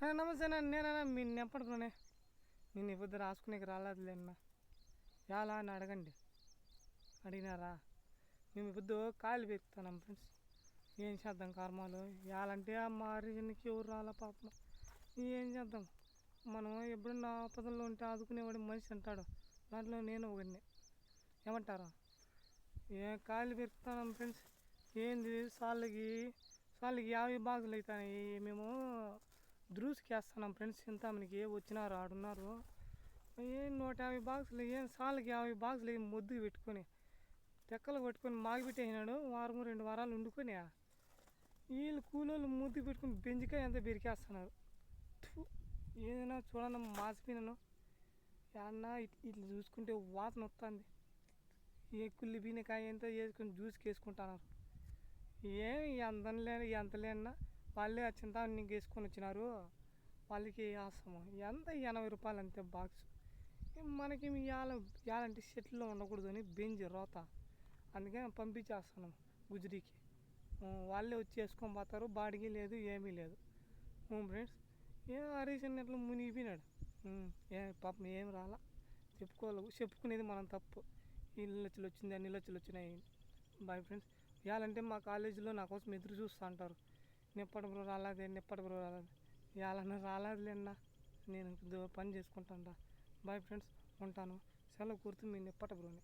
నమస్తే అన్న, నేనన్నా మీ నెప్పడుకునే నేను ఇప్పుడు రాసుకునేకి రాలేదులే అన్న. ఎలా అని అడగండి. అడిగినారా? మేము ఇప్పుడు కాయలు పెరుగుతున్నాం ఫ్రెండ్స్. ఏం చేద్దాం కర్మాలు ఇవ్వాలంటే మా రీజన్కి ఎవరు రాలా పాపం. ఏం చేద్దాం, మనం ఎప్పుడన్నా ఆపదల్లో ఉంటే ఆదుకునేవాడు మనిషి అంటాడు. దాంట్లో నేను ఒకడిని. ఏమంటారా? కాయలు పెరుగుతున్నాం ఫ్రెండ్స్. ఏంది సాళ్ళకి 50 బాక్సులు అవుతాయి. మేము ద్రూస్కి వేస్తున్నాం ఫ్రెండ్స్. చింతామణికి వచ్చినారు, ఆడున్నారు. 150 బాక్సులు ఏం సాళ్ళకి 50 బాక్సులు ముద్దుకు పెట్టుకొని తెక్కలు పట్టుకొని మాగిపెట్టేసినాడు. వారం 2 వారాలు వండుకొని వీళ్ళు కూలోళ్ళు ముద్దుకు పెట్టుకుని బెంజికాయ అంతా బెరికేస్తున్నారు. ఏదైనా చూడన్న మాసిపోయినాను. అన్న ఇట్లా చూసుకుంటే వాసన వస్తుంది. ఏ కుళ్ళి బీనకాయ ఎంత చేసుకొని జ్యూస్కి వేసుకుంటున్నారు. ఎంత లేనా వాళ్ళే ఆ చింతామణి వేసుకొని వచ్చినారు. వాళ్ళకి వేస్తాము ఎంత 80 రూపాయలు అంతే బాక్స్. మనకి ఇవ్వాలంటే సెట్లో ఉండకూడదు అని బెంజ్ రోత, అందుకే పంపించేస్తున్నాం గుజరీకి. వాళ్ళే వచ్చి వేసుకొని పోతారు. బాడికి లేదు, ఏమీ లేదు. ఫ్రెండ్స్ హరీష్ అన్నట్లు మునిగిపోయినాడు. పాపం ఏం రాలా. చెప్పుకునేది మనం తప్పు. ఇల్లు లచ్చలు వచ్చింది, అన్ని లచ్చలు వచ్చినాయి. Boy friends. ఇవ్వాలంటే మా కాలేజీలో నా కోసం ఎదురు చూస్తూ అంటారు. నిప్పటి రాలేదే, ఇవ్వాలన్నా రాలేదులేన్నా. నేను పని చేసుకుంటాను. బాయ్ ఫ్రెండ్స్, ఉంటాను. సెలవు కూర్చు మీ నిప్పటి బ్రోని.